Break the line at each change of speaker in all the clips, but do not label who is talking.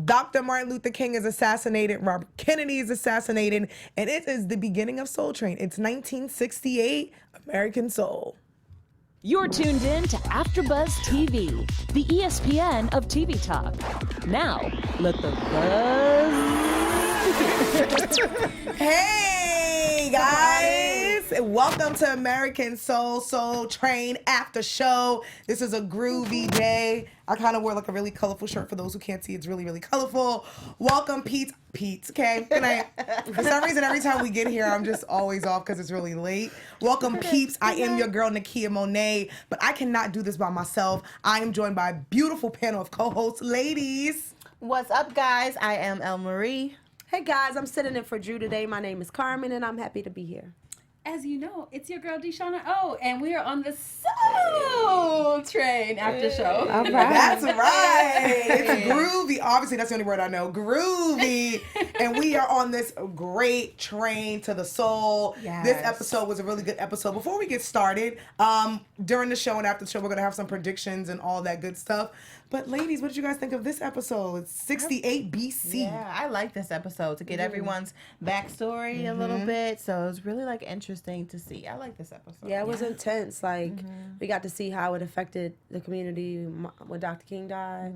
Dr. Martin Luther King is assassinated. Robert Kennedy is assassinated. And it is the beginning of Soul Train. It's 1968, American Soul.
You're tuned in to AfterBuzz TV, the ESPN of TV talk. Now, let the buzz.
Hey, guys. Welcome to American Soul Train After Show. This is a groovy day. I kind of wore like a really colorful shirt. For those who can't see, it's really, really colorful. Welcome, Pete, okay? Good night. For some reason, every time we get here, I'm just always off because it's really late. Welcome, peeps. I am your girl, Nakia Monet, but I cannot do this by myself. I am joined by a beautiful panel of co-hosts. Ladies.
What's up, guys? I am El Marie.
Hey, guys. I'm sitting in for Drew today. My name is Carmen, and I'm happy to be here.
As you know, it's your girl, Deshauna O, and we are on the Soul Train After Show.
All right.
That's right. It's groovy. Obviously, that's the only word I know. Groovy. And we are on this great train to the soul.
Yes.
This episode was a really good episode. Before we get started, during the show and after the show, we're going to have some predictions and all that good stuff. But ladies, what did you guys think of this episode? It's 68 BC.
Yeah, I like this episode to get everyone's backstory a little bit. So it was really like interesting to see. I like this episode.
Yeah, it was intense. Like, we got to see how it affected the community when Dr. King died.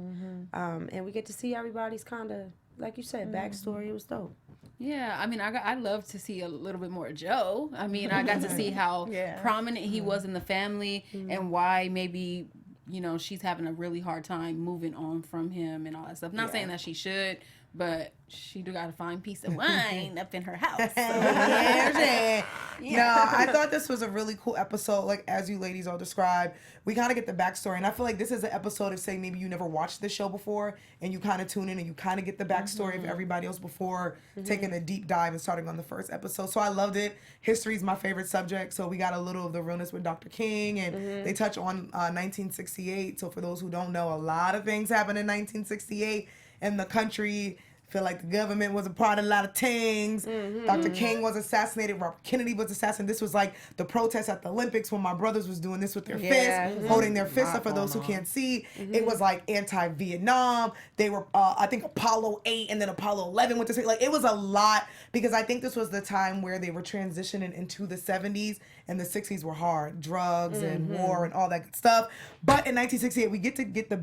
And we get to see everybody's kind of, like you said, backstory. It was dope.
Yeah, I mean, I love to see a little bit more Joe. I mean, I got to see how prominent he was in the family and why maybe, you know, she's having a really hard time moving on from him and all that stuff. Not saying that she should, but she do got to find peace of mind up in her house. So.
No, I thought this was a really cool episode. Like, as you ladies all described, we kind of get the backstory. And I feel like this is an episode of, say, maybe you never watched the show before and you kind of tune in and you kind of get the backstory of everybody else before taking a deep dive and starting on the first episode. So I loved it. History is my favorite subject. So we got a little of the realness with Dr. King, and they touch on 1968. So for those who don't know, a lot of things happened in 1968 in the country. Feel like the government was a part of a lot of things. Dr. King was assassinated. Robert Kennedy was assassinated. This was like the protest at the Olympics when my brothers was doing this with their fists, holding their fists up for those who can't see. It was like anti-Vietnam. They were, I think, Apollo 8 and then Apollo 11 went to say, like, it was a lot because I think this was the time where they were transitioning into the 70s and the 60s were hard. Drugs and war and all that good stuff. But in 1968, we get the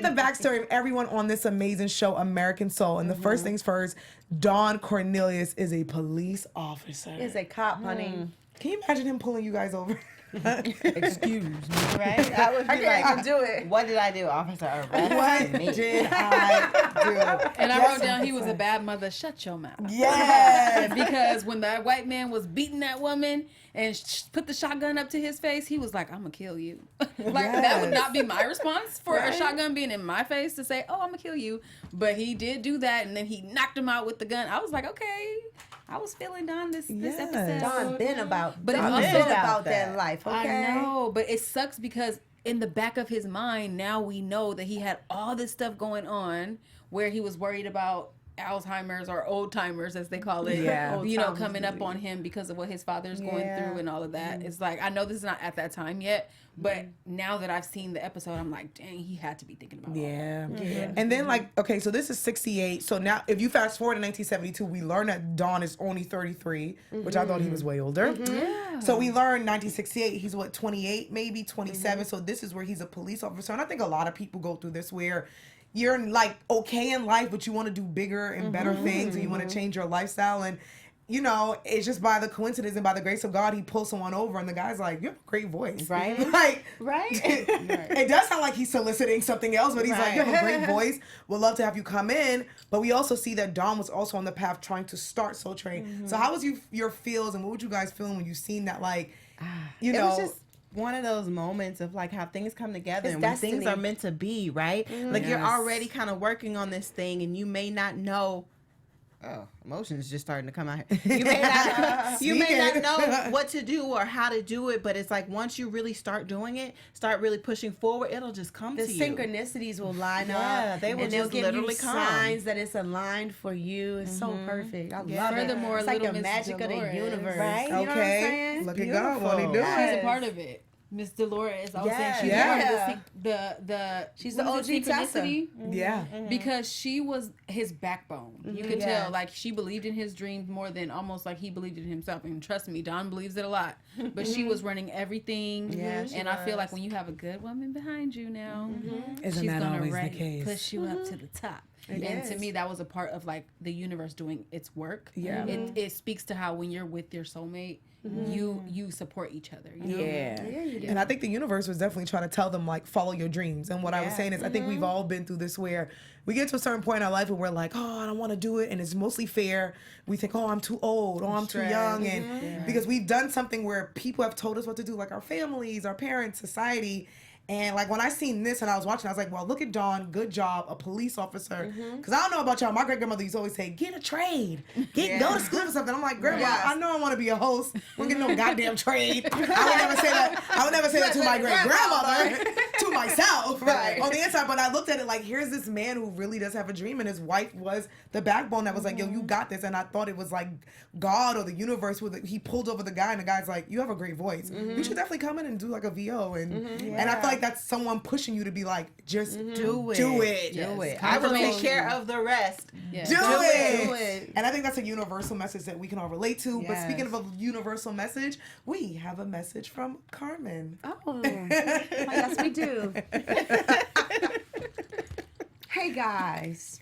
backstory of everyone on this amazing show, American Soul. And the first things first, Don Cornelius is a police officer.
It's a cop, honey.
Can you imagine him pulling you guys over?
Excuse me, right? I would be like,
I can do it.
what did I do, officer?
What did I do?
And I wrote down he was a bad mother. Shut your mouth.
Yes.
Because when that white man was beating that woman and put the shotgun up to his face, he was like, I'm going to kill you. That would not be my response for a shotgun being in my face to say, oh, I'm going to kill you. But he did do that, and then he knocked him out with the gun. I was like, okay. I was feeling Don this episode.
Don been about,
But
Don
it's
been
also
about that life, okay?
I know, but it sucks because in the back of his mind, now we know that he had all this stuff going on where he was worried about Alzheimer's or old timers, as they call it, coming up on him because of what his father's going through and all of that. It's like, I know this is not at that time yet, but now that I've seen the episode, I'm like, dang, he had to be thinking about all that.
And then, like, okay, so this is 68. So now, if you fast forward to 1972, we learn that Don is only 33, which I thought he was way older. So we learn 1968, he's what, 28, maybe 27. So this is where he's a police officer. And I think a lot of people go through this where you're like okay in life, but you want to do bigger and better things, and you want to change your lifestyle. And, you know, it's just by the coincidence and by the grace of God, he pulls someone over, and the guy's like, you have a great voice.
Right.
Like,
Right.
it does sound like he's soliciting something else, but he's like, you have a great voice. We'd love to have you come in. But we also see that Don was also on the path trying to start Soul Train. So how was your feels, and what would you guys feel when you seen that, like, you know.
It was just one of those moments of like how things come together and when
destiny.
things are meant to be, right? Like you're already kind of working on this thing and you may not know. Oh, emotions just starting to come out here. You may not know what to do or how to do it, but it's like once you really start doing it, start really pushing forward, it'll just come to you.
The synchronicities will line up.
Yeah, they will
and
just
they'll give
literally
you
come.
signs that it's aligned for you. It's so perfect. I love it.
Furthermore,
It's like
Little
the
Miss
magic
Dolores,
of the universe.
right?
You know what I'm
Okay,
saying?
look at God, what he doing.
She's a part of it. Miss Dolores. I was
Yeah.
saying
She's the OG Tessa.
Yeah.
Because she was his backbone. You could tell, like, she believed in his dreams more than almost like he believed in himself. And trust me, Don believes it a lot. But she was running everything.
Yeah,
and I feel like when you have a good woman behind you now,
Isn't
she's
that
gonna
always the
ready
case?
push you up to the top. And to me, that was a part of like the universe doing its work.
Yeah.
It speaks to how when you're with your soulmate, you support each other. You know?
And I think the universe was definitely trying to tell them, like, follow your dreams. And what I was saying is, I think we've all been through this where we get to a certain point in our life where we're like, oh, I don't want to do it. And it's mostly fear. We think, oh, I'm too old. Oh, I'm too young. And because we've done something where people have told us what to do, like our families, our parents, society. And like when I seen this and I was watching, I was like, well, look at Dawn, good job, a police officer. Because I don't know about y'all, my great grandmother used to always say, get a trade, go to school or something. I'm like, Grandma, I know I want to be a host. I don't get no goddamn trade. I would never say that. I would never say that to my great grandmother, to myself, on the inside. But I looked at it like, here's this man who really does have a dream, and his wife was the backbone that was like, yo, you got this. And I thought it was like God or the universe. He pulled over the guy, and the guy's like, you have a great voice. You should definitely come in and do like a VO. And I feel like that's someone pushing you to be like, just do it.
Do it. I will take care of the rest.
Do it. And I think that's a universal message that we can all relate to. But speaking of a universal message, we have a message from Carmen.
Oh, yes, we do. Hey, guys.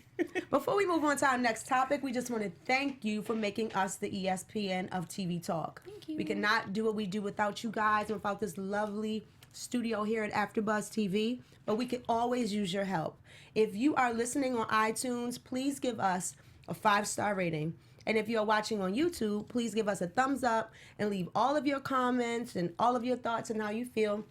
Before we move on to our next topic, we just want to thank you for making us the ESPN of TV Talk. Thank you. We cannot do what we do without you guys and without this lovely studio here at AfterBuzz TV, but we can always use your help. If you are listening on iTunes, please give us a 5-star rating. And if you're watching on YouTube, please give us a thumbs up and leave all of your comments and all of your thoughts and how you feel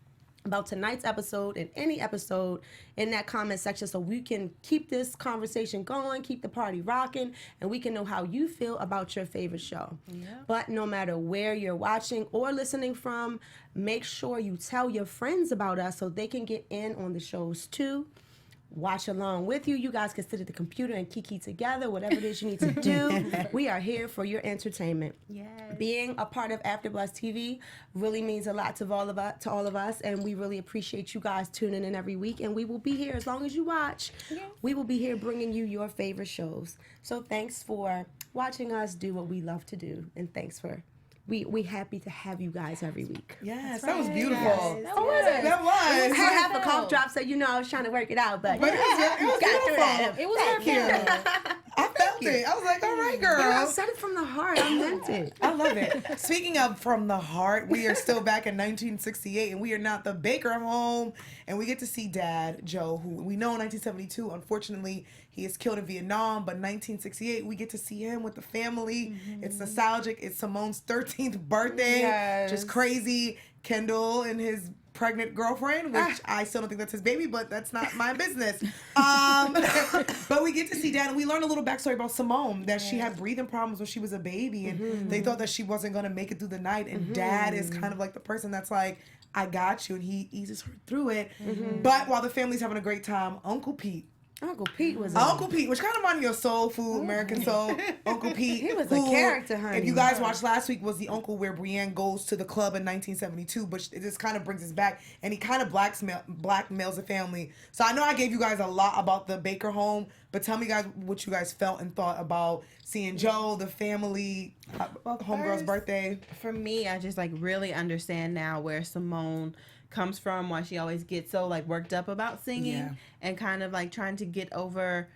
about tonight's episode and any episode in that comment section so we can keep this conversation going, keep the party rocking, and we can know how you feel about your favorite show. But no matter where you're watching or listening from, make sure you tell your friends about us so they can get in on the shows too. Watch along with you. You guys can sit at the computer and kiki together, whatever it is you need to do. We are here for your entertainment. Yes. Being a part of AfterBuzz TV really means a lot to all of us, and we really appreciate you guys tuning in every week. And we will be here as long as you watch. Yes. We will be here bringing you your favorite shows. So thanks for watching us do what we love to do, and thanks for. We happy to have you guys every week.
Yes, that was beautiful.
Yes. That was. I had half a cough drop, so I was trying to work it out, but
it was beautiful.
It was hurtful.
I felt it. I was like, all right, girl.
I said it from the heart. I meant it.
I love it. Speaking of from the heart, we are still back in 1968, and we are now at the Baker home, and we get to see Dad, Joe, who we know in 1972, unfortunately, he is killed in Vietnam, but 1968, we get to see him with the family. It's nostalgic. It's Simone's 13th birthday.
Yes.
Just crazy. Kendall and his pregnant girlfriend, which I still don't think that's his baby, but that's not my business. But we get to see Dad, and we learn a little backstory about Simone, that she had breathing problems when she was a baby, and they thought that she wasn't going to make it through the night, and Dad is kind of like the person that's like, I got you, and he eases her through it. But while the family's having a great time, Uncle Pete, which kind of reminded me of Soul Food, American Soul. Uncle Pete.
He was a character, honey.
If you guys watched last week, was the uncle where Brienne goes to the club in 1972, but it just kind of brings us back, and he kind of blackmails the family. So I know I gave you guys a lot about the Baker home, but tell me guys what you guys felt and thought about seeing Joe, the family, homegirl's birthday.
For me, I just like really understand now where Simone comes from, why she always gets so like worked up about singing and kind of like trying to get over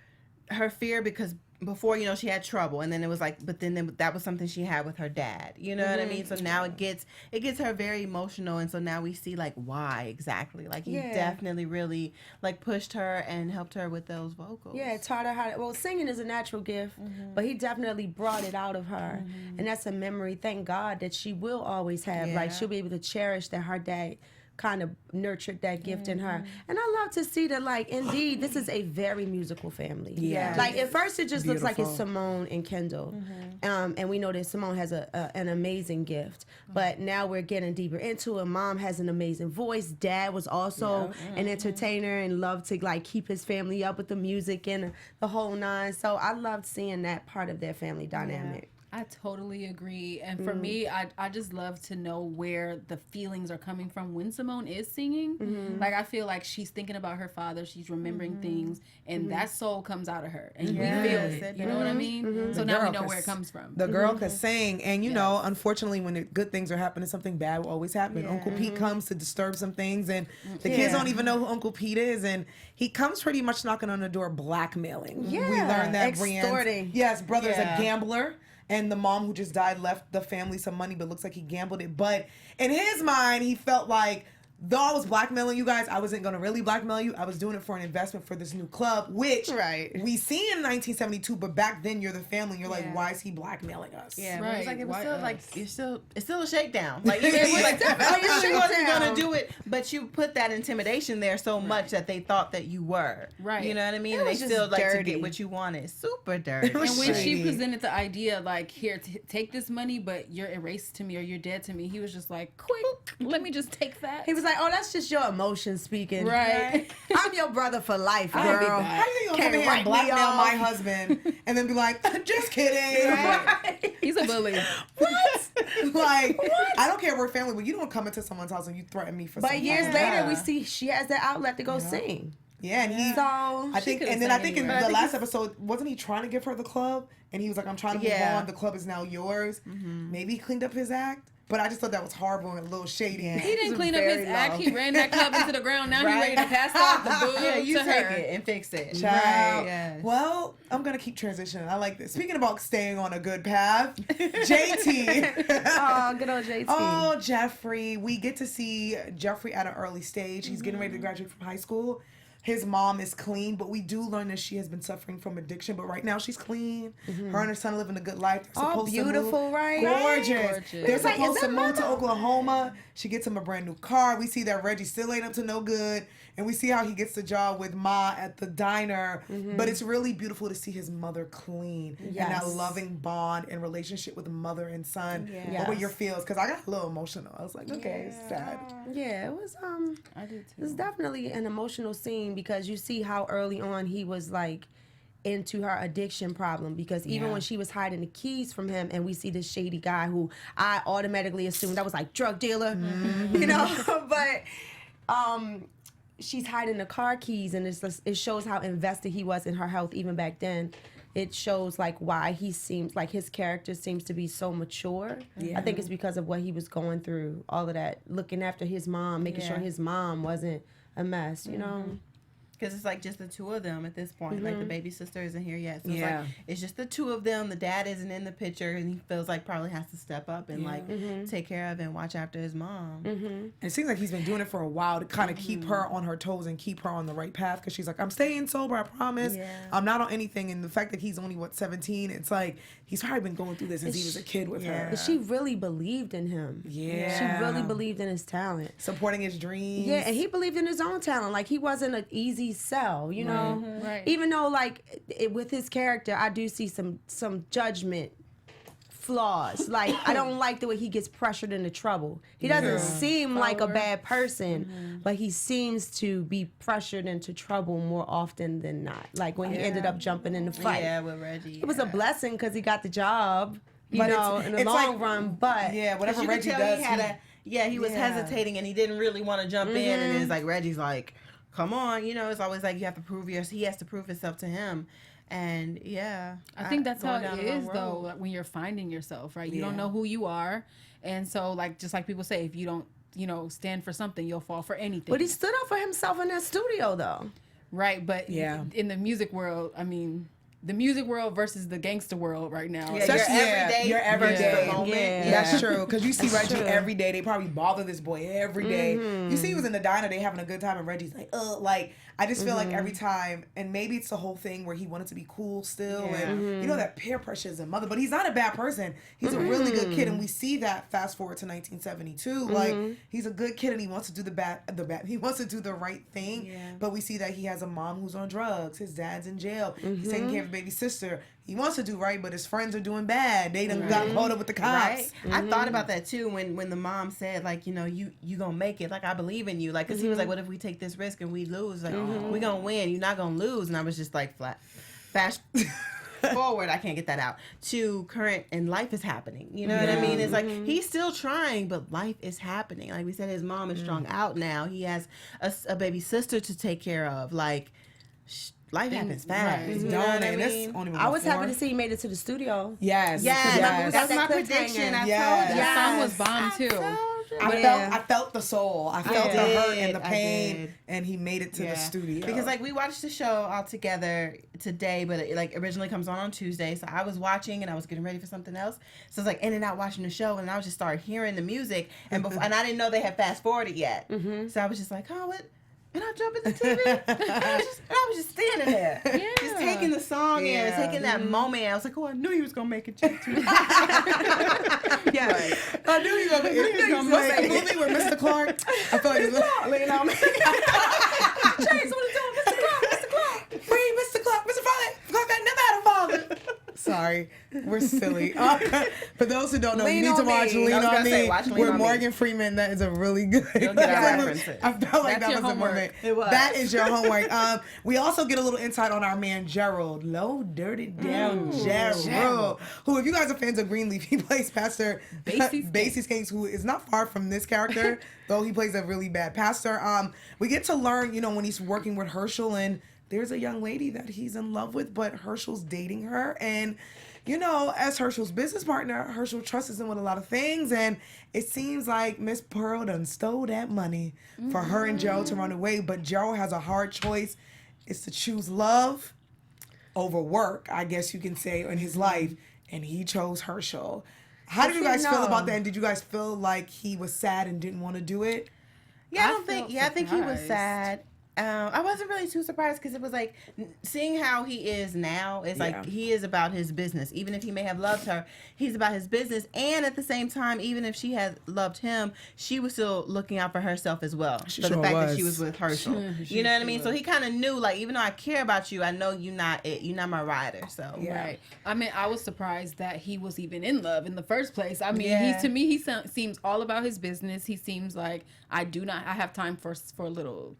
her fear, because before, she had trouble, and then it was like, but then that was something she had with her dad, you know what I mean? So now it gets her very emotional, and so now we see like why exactly, like he definitely really like pushed her and helped her with those vocals.
Yeah, it taught her how to, singing is a natural gift, but he definitely brought it out of her, and that's a memory, thank God, that she will always have. Like, she'll be able to cherish that her dad kind of nurtured that gift in her. And I love to see that, like, indeed, this is a very musical family. Yeah. Like, at first it just looks like it's Simone and Kendall. And we know that Simone has an amazing gift. But now we're getting deeper into it. Mom has an amazing voice. Dad was also an entertainer and loved to, like, keep his family up with the music and the whole nine. So I loved seeing that part of their family dynamic.
I totally agree. And for me, I just love to know where the feelings are coming from when Simone is singing. Like, I feel like she's thinking about her father. She's remembering things. And that soul comes out of her. And we feel it. You know what I mean? So now we know where it comes from.
The girl could sing. And, you know, unfortunately, when good things are happening, something bad will always happen. Uncle Pete comes to disturb some things. And the kids don't even know who Uncle Pete is. And he comes pretty much knocking on the door, blackmailing.
Yeah.
We learned that
Extorting.
Yes, brother's a gambler. And the mom who just died left the family some money, but looks like he gambled it. But in his mind, he felt like, though I was blackmailing you guys, I wasn't going to really blackmail you. I was doing it for an investment for this new club, which we see in 1972, but back then you're the family. You're like, why is he blackmailing us?
Yeah,
right.
It's like, it was still like, it's still a shakedown. Like, it was like, she wasn't going to do it, but you put that intimidation there so much that they thought that you were.
Right.
You know what I mean?
It
And they
was just
still like to
dirty.
get what you wanted. Super dirty.
And when she
shady.
presented the idea, like, here, take this money, but you're erased to me or you're dead to me, he was just like, quick, let me just take that.
He was like, oh, that's just your emotion speaking.
Right.
I'm your brother for life, girl.
How do you come in here and blackmail my husband and then be like, just kidding?
He's a bully.
What? Like, I don't care if we're family, but you don't come into someone's house and you threaten me for something.
But years later, we see she has that outlet to go sing.
Yeah, and he.
So
I think,
could've
and then
sang
I think in
anywhere.
the last episode, wasn't he trying to give her the club? And he was like, "I'm trying to move
Yeah.
on. The club is now yours." Maybe he cleaned up his act, but I just thought that was horrible and a little shady.
He didn't clean up
very
his act.
low.
He ran that club into the ground. Now he's ready to pass off the boo
Yeah, you
to
take
her.
it and fix it.
Child.
Yes.
Well, I'm gonna keep transitioning. I like this. Speaking about staying on a good path, JT.
Oh, good old JT.
Oh, Jeffrey. We get to see Jeffrey at an early stage. He's getting ready to graduate from high school. His mom is clean, but we do learn that she has been suffering from addiction. But right now she's clean. Her and her son are living a good life. They're
Oh,
supposed
beautiful,
to move.
right?
Gorgeous.
Gorgeous.
They're
It's like,
supposed
is
to
that
move to
mama?
Oklahoma. She gets him a brand new car. We see that Reggie still ain't up to no good. And we see how he gets the job with Ma at the diner. But it's really beautiful to see his mother clean. And that
Yes.
loving bond and relationship with mother and son.
Yes.
What were your feels? Because I got a little emotional. I was like, okay, it's sad.
Yeah, it was
I did too.
it's definitely an emotional scene because you see how early on he was like into her addiction problem because even when she was hiding the keys from him and we see this shady guy who I automatically assumed that was like drug dealer, you know, but she's hiding the car keys and it shows how invested he was in her health even back then. It shows like why he seems like his character seems to be so mature. I think it's because of what he was going through, all of that, looking after his mom, making sure his mom wasn't a mess, you know?
Because it's like just the two of them at this point. Like the baby sister isn't here yet. So it's
Yeah.
like it's just the two of them. The dad isn't in the picture and he feels like probably has to step up and like take care of and watch after his mom.
And it seems like he's been doing it for a while to kind of keep her on her toes and keep her on the right path because she's like, I'm staying sober, I promise.
Yeah.
I'm not on anything. And the fact that he's only, 17, it's like he's probably been going through this since he was a kid with her.
But she really believed in him.
Yeah.
She really believed in his talent.
Supporting his dreams.
Yeah, and he believed in his own talent. Like, he wasn't an easy sell, you know?
Right.
Even though, like, with his character, I do see some judgment flaws. Like, I don't like the way he gets pressured into trouble. He doesn't seem like a bad person, but he seems to be pressured into trouble more often than not. Like, when he ended up jumping in the fight.
Yeah, with Reggie.
It was a blessing because he got the job, you
But
know,
it's-
in the
it's
long
like-
run, but...
Yeah, whatever
you could
Reggie
tell
does.
he had he was hesitating and he didn't really want to jump in, and it's like Reggie's like, come on, you know, it's always like you have to he has to prove himself to him. And
I think that's how
going down
it
the wrong
is though,
road.
like, when you're finding yourself, right? You don't know who you are. And so, like, just like people say, if you don't, you know, stand for something, you'll fall for anything.
But he stood up for himself in that studio, though.
Right, but
Yeah.
in the music world, I mean, the music world versus the gangster world right now.
Yeah,
Especially,
your everyday
everyday.
versus the moment.
Yeah.
That's true. Because you see
That's
Reggie
true.
every day. They probably bother this boy every day. You see he was in the diner, they having a good time, and Reggie's like, like, I just feel like every time, and maybe it's the whole thing where he wanted to be cool still, and you know that peer pressure is a mother, but he's not a bad person. He's a really good kid, and we see that fast forward to 1972. Like, he's a good kid, and he wants to do he wants to do the right thing, but we see that he has a mom who's on drugs, his dad's in jail, he's taking care of a baby sister. He wants to do right, but his friends are doing bad. They done got caught up with the cops.
Right. I thought about that too when the mom said, like, you know, you gonna make it. Like, I believe in you. Like, cause he was like, what if we take this risk and we lose? Like, we gonna win. You're not gonna lose. And I was just like, flash forward, I can't get that out, to current, and life is happening. You know what I mean? It's like, he's still trying, but life is happening. Like we said, his mom is strung out now. He has a baby sister to take care of. Like, life happens fast. You know what I mean?
I was happy to see he made it to the studio.
Yes.
That's my prediction. I told you.
The song was bomb too.
I felt the soul. I felt the hurt and the pain, and he made it to the studio.
Because like we watched the show all together today, but it like originally comes on Tuesday. So I was watching and I was getting ready for something else. So it's like in and out watching the show, and I was just started hearing the music, and and I didn't know they had fast forwarded yet. So I was just like, oh, what? And I jumped in the TV, and I was just standing there, just taking the song in, taking that moment. I was like, oh, I knew he was gonna make it too.
I knew he was gonna make it. What's that movie with Mr. Clark? I feel like it's leaning on me.
Chase, what are you doing? Mr. Clark, Mr. Clark.
Free Mr. Clark. Mr. Clark never had a father. Sorry, we're silly. For those who don't know, you need to watch Lean on Me with Morgan Freeman. That is a really good.
You'll get our references.
I felt like that was a moment.
It was.
That is your homework. We also get a little insight on our man Gerald, low dirty down Gerald, who, if you guys are fans of Greenleaf, he plays Pastor Basie Skanks, who is not far from this character, though he plays a really bad pastor. We get to learn, when he's working with Herschel, and there's a young lady that he's in love with, but Herschel's dating her. And, as Herschel's business partner, Herschel trusts him with a lot of things. And it seems like Miss Pearl done stole that money for her and Gerald to run away. But Gerald has a hard choice. It's to choose love over work, I guess you can say, in his life. And he chose Herschel. How did you guys feel about that? And did you guys feel like he was sad and didn't want to do it?
Yeah, I think he was sad. I wasn't really too surprised because it was like seeing how he is now. It's like he is about his business. Even if he may have loved her, he's about his business. And at the same time, even if she had loved him, she was still looking out for herself as well. For the fact that she was with Herschel. You know what I mean? So he kind of knew, like, even though I care about you, I know you're not my rider. So
right. I mean, I was surprised that he was even in love in the first place. I mean, he seems all about his business. He seems like I have time for a little,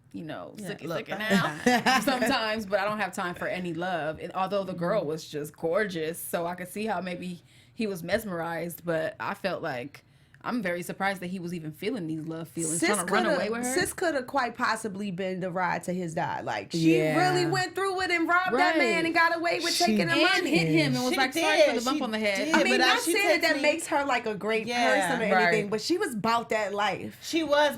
sucky now sometimes, but I don't have time for any love. And although the girl was just gorgeous, so I could see how maybe he was mesmerized, but I felt like I'm very surprised that he was even feeling these love feelings, trying to run away with her.
Sis could have quite possibly been the ride to his die. Like, she really went through it and robbed that man and got away with taking the money.
And hit him and was sorry for the bump on the head.
I mean, not saying that makes her like a great person or anything, but she was about that life.
She was,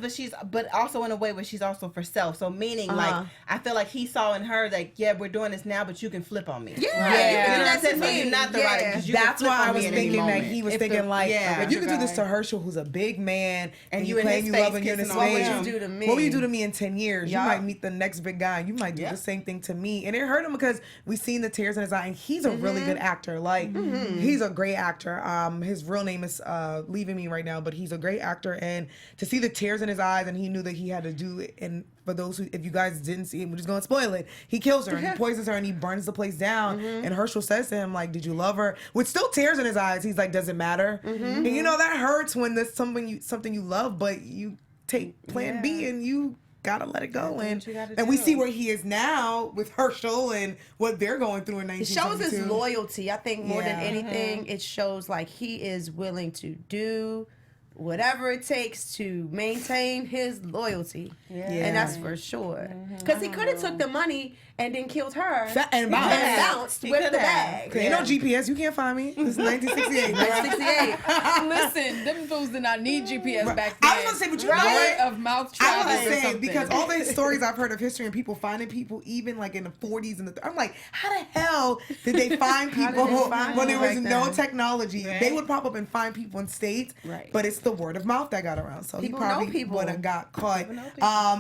but also in a way where she's also for self. So meaning, like, I feel like he saw in her, like, we're doing this now, but you can flip on me.
You can do that to me.
You're not the rider.
That's why I was thinking that he was thinking, like, if you could do this to Herschel, who's a big man, and you claim you love him in his face,
what would you do to me?
What would you do to me in 10 years? You might meet the next big guy. You might do the same thing to me. And it hurt him because we seen the tears in his eye, and he's a really good actor. Like, he's a great actor. His real name is leaving me right now, but he's a great actor. And to see the tears in his eyes, and he knew that he had to do it. And for those who, if you guys didn't see him, we're just going to spoil it. He kills her, and he poisons her, and he burns the place down. And Herschel says to him, like, did you love her? With still tears in his eyes, he's like, does it matter? And that hurts when there's something you love, but you take plan B and you gotta let it go. And we see where he is now with Herschel and what they're going through in 1972.
It shows his loyalty. I think more than anything, it shows like he is willing to do whatever it takes to maintain his loyalty. And that's for sure. Because he could have took the money and then killed her and bounced with the bag.
Ain't no GPS. You can't find me. This is 1968.
1968.
Listen, them fools did not need GPS back then.
I was going to say, but you know what?
Of mouth travel.
I was going to say, because all the stories I've heard of history and people finding people even like in the 40s and I'm like, how the hell did they find people when there was no technology? They would pop up and find people in states, but it's the word of mouth that got around. So
people
he probably would have got caught.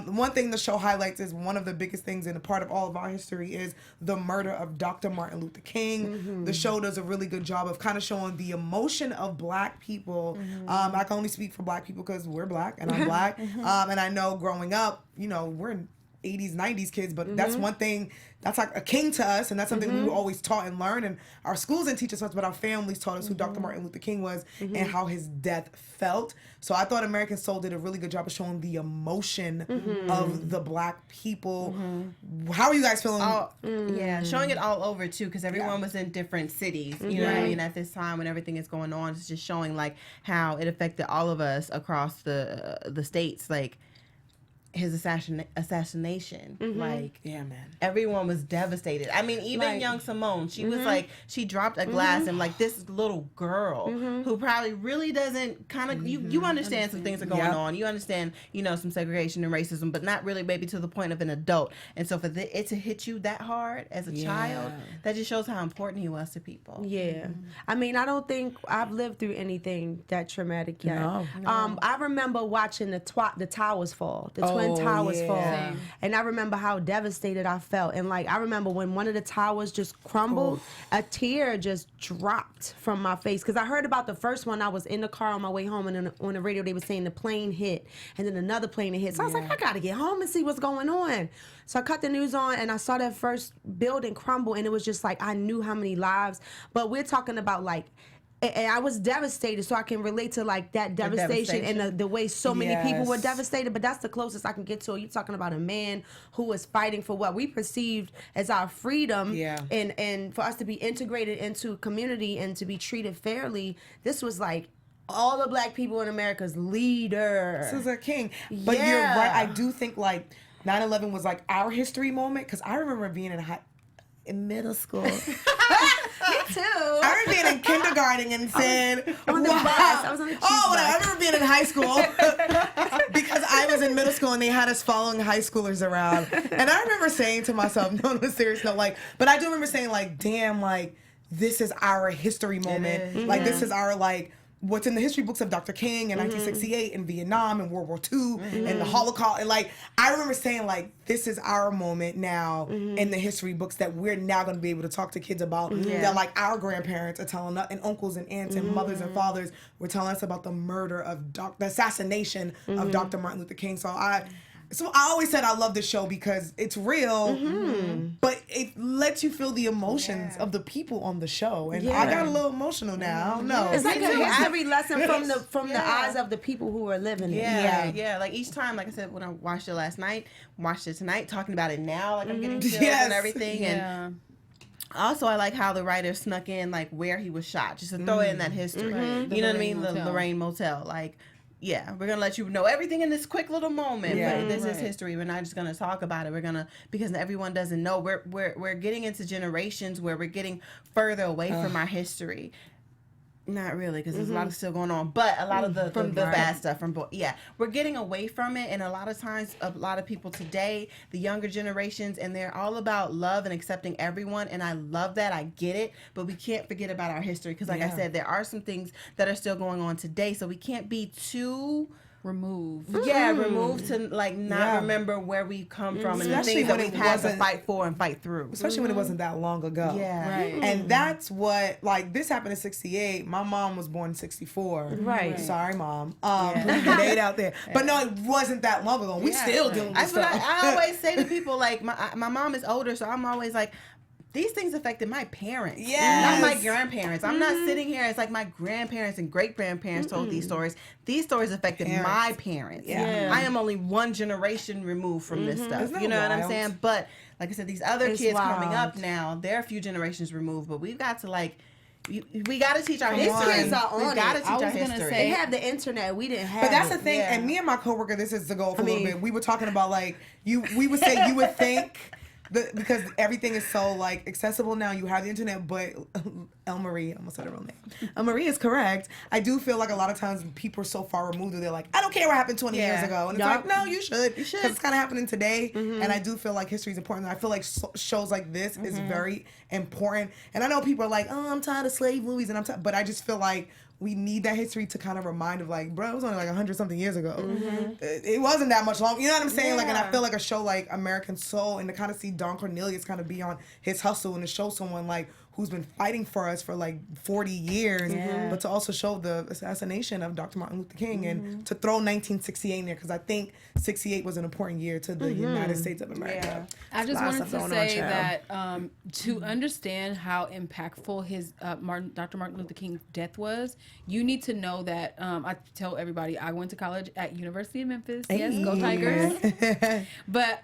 One thing the show highlights is one of the biggest things and a part of all of our history is the murder of Dr. Martin Luther King. The show does a really good job of kind of showing the emotion of Black people. I can only speak for Black people because we're Black and I'm Black. And I know growing up, we're 80s, 90s kids, but that's one thing that's like a king to us, and that's something we were always taught and learned. And our schools didn't teach us much, but our families taught us who Dr. Martin Luther King was and how his death felt. So I thought American Soul did a really good job of showing the emotion of the Black people. How are you guys feeling?
Yeah, showing it all over too, because everyone was in different cities. You know what I mean? At this time when everything is going on, it's just showing like how it affected all of us across the states. Like his assassination, like everyone was devastated. I mean, even young Simone, she was like, she dropped a glass and like this little girl who probably really doesn't kind of you understand some things are going on. You understand, you know, some segregation and racism, but not really maybe to the point of an adult. And so for it to hit you that hard as a child, that just shows how important he was to people.
I mean, I don't think I've lived through anything that traumatic yet.
No.
I remember watching the towers fall, the Twin Towers fall.
Same.
And I remember how devastated I felt. And like, I remember when one of the towers just crumbled, a tear just dropped from my face. Because I heard about the first one. I was in the car on my way home, and then on the radio they were saying the plane hit, and then another plane hit. So I was like, I gotta get home and see what's going on. So I cut the news on, and I saw that first building crumble, and it was just like, I knew how many lives. But we're talking about like, and I was devastated, so I can relate to like that devastation and the way so many people were devastated. But that's the closest I can get to it. You're talking about a man who was fighting for what we perceived as our freedom, and for us to be integrated into community and to be treated fairly. This was like all the Black people in America's leader.
This is a king. But you're right. I do think like 9/11 was like our history moment, because I remember being in middle school.
Me too.
I remember being in kindergarten and saying,
on the bus. I was on the cheese bus.
I remember being in high school because I was in middle school and they had us following high schoolers around. And I remember saying to myself, no, on a serious note, like, but I do remember saying, like, damn, like, this is our history moment. Like, this is our, like, what's in the history books of Dr. King in 1968 and Vietnam and World War II and the Holocaust. And like, I remember saying like, this is our moment now in the history books that we're now going to be able to talk to kids about, that like our grandparents are telling us, and uncles and aunts and mothers and fathers were telling us about the murder of the assassination of Dr. Martin Luther King. So I always said I love this show because it's real, but it lets you feel the emotions of the people on the show. And I got a little emotional now. I don't know.
It's like a history lesson from the eyes of the people who are living it.
Yeah. Like each time, like I said, when I watched it last night, watched it tonight, talking about it now, like I'm getting chills and everything. And also, I like how the writer snuck in like where he was shot, just to throw it in that history. You know what I mean? The Lorraine Motel, like. Yeah, we're gonna let you know everything in this quick little moment, but this is history. We're not just gonna talk about it. We're gonna, because everyone doesn't know. We're getting into generations where we're getting further away from our history. Not really, because there's a lot of still going on, but a lot of the bad stuff we're getting away from it. And a lot of times, a lot of people today, the younger generations, and they're all about love and accepting everyone, and I love that. I get it, but we can't forget about our history, because like I said, there are some things that are still going on today, so we can't be too removed to like not remember where we come from, and the things that we've had to fight for and fight through,
especially when it wasn't that long ago. And that's what, like, this happened in 68. My mom was born in 64. Sorry, Mom. Date out there. But no, it wasn't that long ago. We still doing this stuff.
I always say to people, like, my mom is older, so I'm always like, these things affected my parents, not my grandparents. I'm not sitting here. It's like my grandparents and great-grandparents told these stories. These stories affected my parents. I am only one generation removed from this stuff. You know what I'm saying? But like I said, these other kids coming up now, they're a few generations removed. But we've got to like, we got to teach our history.
These kids are on
we got to teach our history.
They have the internet. We didn't have.
But that's the thing. And me and my coworker, this is to go for a little bit. We were talking about like we would say you would think. Because everything is so like accessible now, you have the internet, but Marie, I almost said her real name. Marie is correct. I do feel like a lot of times people are so far removed that they're like, I don't care what happened 20 years ago. And it's like, no, you should. Because it's kind of happening today. And I do feel like history is important. And I feel like shows like this is very important. And I know people are like, oh, I'm tired of slave movies. But I just feel like we need that history to kind of remind of like, bro, it was only like 100-something years ago. It wasn't that much long. You know what I'm saying? Like, and I feel like a show like American Soul, and to kind of see Don Cornelius kind of be on his hustle and to show someone like who's been fighting for us for like 40 years, but to also show the assassination of Dr. Martin Luther King and to throw 1968 in there, because I think 68 was an important year to the United States of America.
I just wanted to say that to understand how impactful his Dr. Martin Luther King's death was, you need to know that I tell everybody I went to college at University of Memphis. Yes, go Tigers. But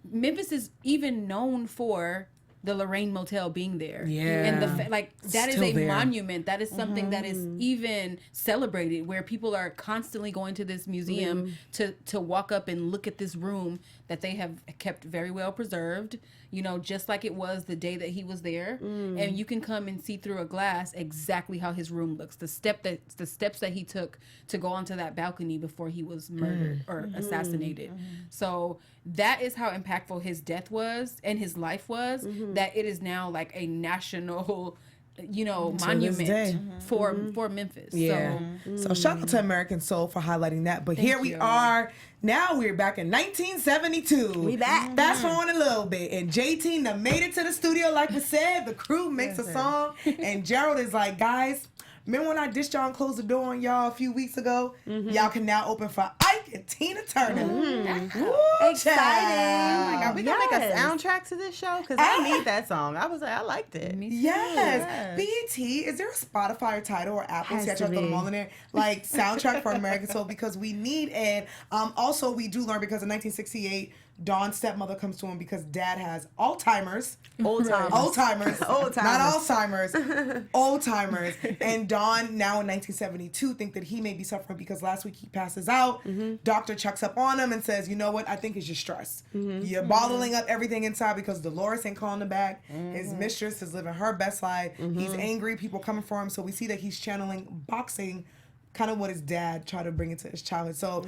Memphis is even known for the Lorraine Motel being there. And that is a monument. That is something that is even celebrated, where people are constantly going to this museum to walk up and look at this room that they have kept very well preserved, you know, just like it was the day that he was there. And you can come and see through a glass exactly how his room looks. The steps that he took to go onto that balcony before he was murdered or assassinated. So that is how impactful his death was and his life was, that it is now like a national, you know, monument for Memphis.
So shout out to American Soul for highlighting that. But here we are. Now we're back in 1972.
We back.
Fast forward a little bit. And JT done made it to the studio, like we said. The crew makes a song. And Gerald is like, guys, remember when I dished y'all and closed the door on y'all a few weeks ago? Y'all can now open for Ike and Tina Turner.
Exciting.
Oh my God, we gonna make a soundtrack to this show? Because I need that song. I was like, I liked it.
Yes. BET, is there a Spotify or Tidal or Apple? See, I tried to throw them all in there. Like, soundtrack for American Soul, because we need it. Also, we do learn, because in 1968, Dawn's stepmother comes to him because dad has Alzheimer's. Not Alzheimer's. Alzheimer's. And Dawn, now in 1972, think that he may be suffering because last week he passes out. Doctor checks up on him and says, you know what, I think it's just stress. You're bottling up everything inside because Dolores ain't calling him back. His mistress is living her best life. He's angry, people coming for him. So we see that he's channeling boxing, kind of what his dad tried to bring into his childhood. So,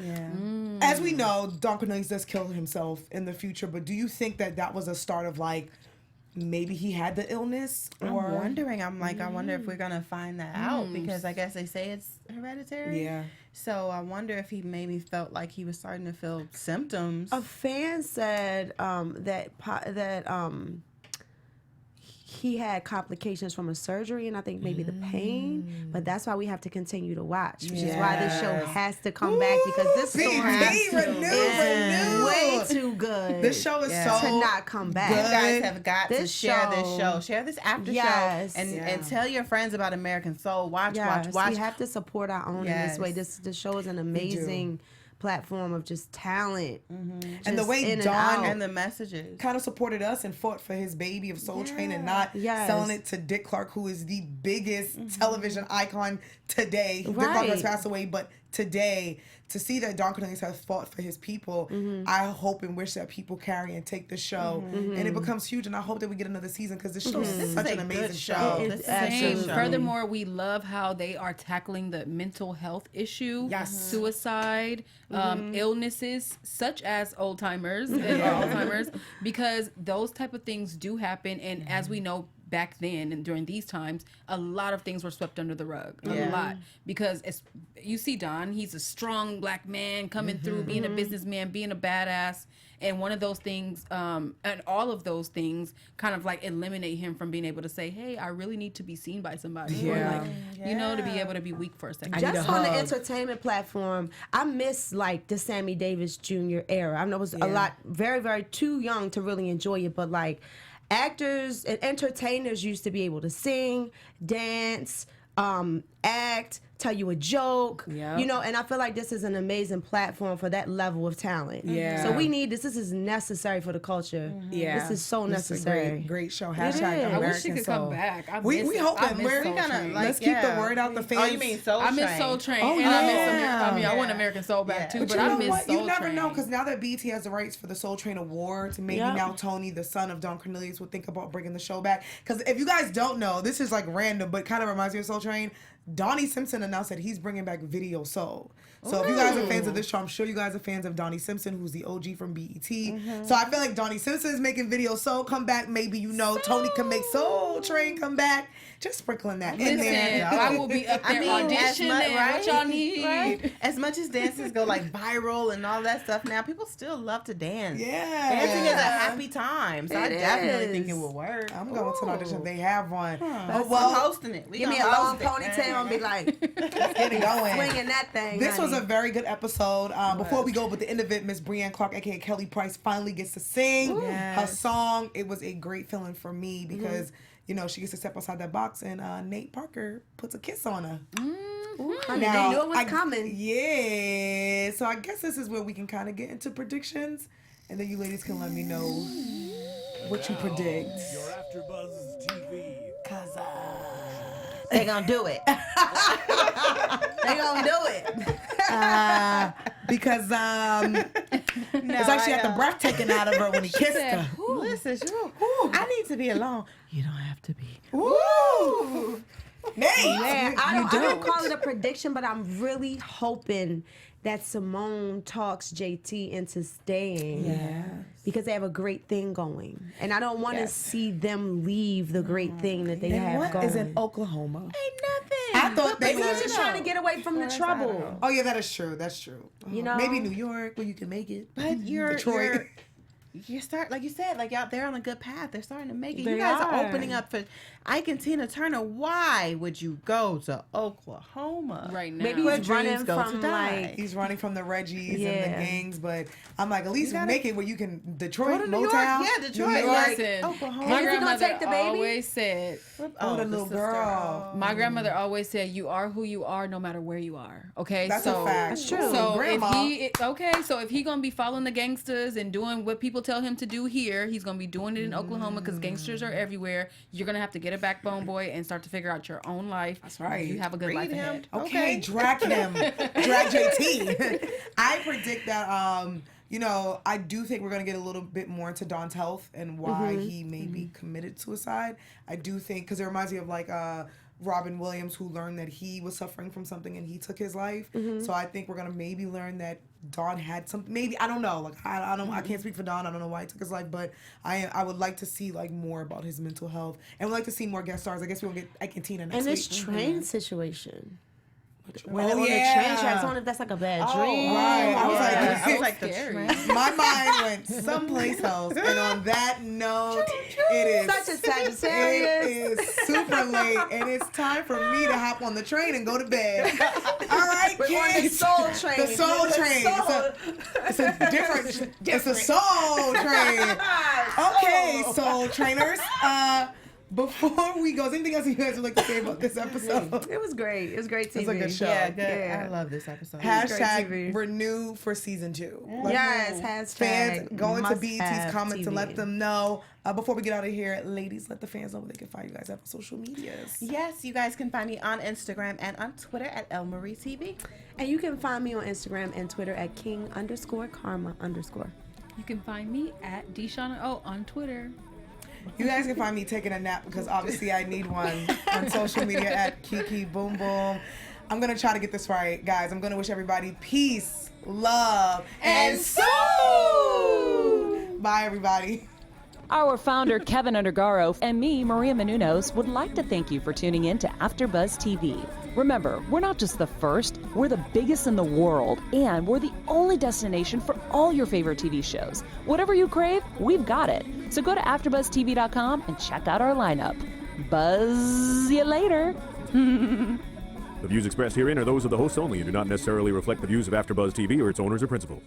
as we know, Don Cornelius does kill himself in the future, but do you think that that was a start of, like, maybe he had the illness? Or?
I'm wondering. I'm like, I wonder if we're going to find that out, because I guess they say it's hereditary.
Yeah.
So I wonder if he maybe felt like he was starting to feel symptoms.
A fan said that he had complications from a surgery, and I think maybe the pain, but that's why we have to continue to watch, which is why this show has to come back, because this story is way too good.
This show is so
to not come back.
You guys have got to share this show. Share this after show and tell your friends about American Soul. Watch.
We have to support our own in this way. This show is an amazing platform of just talent,
and the way Dawn
and the messages
kind of supported us and fought for his baby of Soul Train and not selling it to Dick Clark, who is the biggest television icon today. Dick Clark has passed away, but today, to see that Don Cornelius has fought for his people, I hope and wish that people carry and take the show, and it becomes huge. And I hope that we get another season, because this show is such an amazing show.
Furthermore, we love how they are tackling the mental health issue, suicide, illnesses such as old-timers and Alzheimer's, because those type of things do happen. And as we know, back then and during these times, a lot of things were swept under the rug. A lot. Because you see Don, he's a strong black man coming through, being a businessman, being a badass. And one of those things, and all of those things kind of like eliminate him from being able to say, hey, I really need to be seen by somebody. Or like, you know, to be able to be weak for a second.
Just on the entertainment platform, I miss like the Sammy Davis Jr. era. I know it was a lot, very, very too young to really enjoy it, but like, actors and entertainers used to be able to sing, dance, act, tell you a joke, you know, and I feel like this is an amazing platform for that level of talent. So we need this. This is necessary for the culture. This is so necessary.
Great show.
I wish she could come back.
We hoping we're gonna let's keep the word out the fans.
Oh, you mean Soul Train?
I miss Soul Train. I want American Soul back too, but I miss Soul Train.
You never know, because now that BET has the rights for the Soul Train Awards, maybe now Tony, the son of Don Cornelius, would think about bringing the show back. Because if you guys don't know, this is like random, but kind of reminds me of Soul Train. Donnie Simpson announced that he's bringing back Video Soul. So if you guys are fans of this show, I'm sure you guys are fans of Donnie Simpson, who's the OG from BET. So I feel like Donnie Simpson is making Video Soul come back. Maybe, Tony can make Soul Train come back. Just sprinkling that in there.
I will be up there auditioning. What y'all need?
Right? As much as dances go like viral and all that stuff now, people still love to dance.
Yeah.
Dancing is a happy time. So I definitely think it will work.
I'm going to an audition if they have one.
I'm hosting it.
Give me a long ponytail and be like,
get it going.
swinging that thing.
This was a very good episode. Before we go, but the end of it, Miss Brienne Clark, aka Kelly Price, finally gets to sing her song. It was a great feeling for me because she gets to step outside that box, and Nate Parker puts a kiss on her.
Honey, they knew it was coming.
Yeah. So I guess this is where we can kind of get into predictions, and then you ladies can let me know what you predict.
Your AfterBuzz TV.
Cause
They gonna do it.
They gonna do it.
because it's like she had the breath taken out of her when he kissed her.
Listen, I need to be alone. You don't have to be.
Woo! Nate,
Man, I don't call it a prediction, but I'm really hoping that Simone talks JT into staying.
Yeah.
Because they have a great thing going. And I don't want to see them leave the great thing that they have
what
going.
is in Oklahoma?
Ain't nothing.
I thought they
Maybe
were
he's just trying to get away from the trouble.
Oh yeah, that is true. That's true.
You know?
Maybe New York where you can make it.
But
Detroit.
You start, like you said, like out there on a good path. They're starting to make it.
They
You guys are
are.
opening up for Ike and Tina Turner. Why would you go to Oklahoma
Right now.
Maybe
Where
he's
dreams
running
go to
from
die?
like
He's running from the Reggies and
Yeah.
the gangs, but I'm like, at least
gotta
make it where you can Detroit,
go to New York.
Motown.
Yeah, Detroit.
New York.
Like,
Listen,
Oklahoma.
my
Is he gonna
grandmother
take the baby?
always said,
Oh, the little
sister.
girl.
my grandmother always said, you are who you are no matter where you are. Okay,
That's
so
a fact.
That's true.
So
Grandma.
if he gonna be following the gangsters and doing what people tell him to do here, he's gonna be doing it in Oklahoma because gangsters are everywhere. You're gonna have to get a backbone, boy, and start to figure out your own life.
That's right.
You have a good life ahead.
Okay, drag him. Drag JT. I predict that, I do think we're going to get a little bit more into Don's health and why he may be committed suicide. I do think, because it reminds me of like Robin Williams, who learned that he was suffering from something and he took his life. So I think we're going to maybe learn that Don had something. Maybe, I don't know. Like I can't speak for Don. I don't know why he took his life, but I would like to see like more about his mental health, and we'd like to see more guest stars. I guess we'll get Ike and Tina next
and
week.
this train situation. When
Oh,
on the train
yeah.
tracks, I wonder if that's like a bad dream.
Right. I was like,
Scary.
my mind went someplace else. And on that note, it is
Such a Sagittarius.
It is super late, and it's time for me to hop on the train and go to bed. All right,
We're on the
kids.
soul train.
The soul train. It's a different. It's a soul train. Okay, soul trainers. Before we go, is anything else you guys would like to say about this episode?
It was great. It was great TV.
It's a good show.
Yeah, good.
Yeah.
I love this episode.
great
Hashtag
TV.
renew for season 2. Like,
Yes, hashtag
fans, go into
must
BET's
have
comments
TV.
and let them know. Before we get out of here, ladies, let the fans know where they can find you guys at social medias.
Yes, you guys can find me on Instagram and on Twitter at ElMarieTV.
And you can find me on Instagram and Twitter at king_karma_.
You can find me at Deshauna O on Twitter.
You guys can find me taking a nap because obviously I need one on social media at Kiki Boom Boom. I'm going to try to get this right, guys. I'm going to wish everybody peace, love, and soul. Bye, everybody.
Our founder, Keven Undergaro, and me, Maria Menounos, would like to thank you for tuning in to AfterBuzz TV. Remember, we're not just the first, we're the biggest in the world, and we're the only destination for all your favorite TV shows. Whatever you crave, we've got it. So go to AfterBuzzTV.com and check out our lineup. Buzz you later.
The views expressed herein are those of the hosts only and do not necessarily reflect the views of AfterBuzz TV or its owners or principals.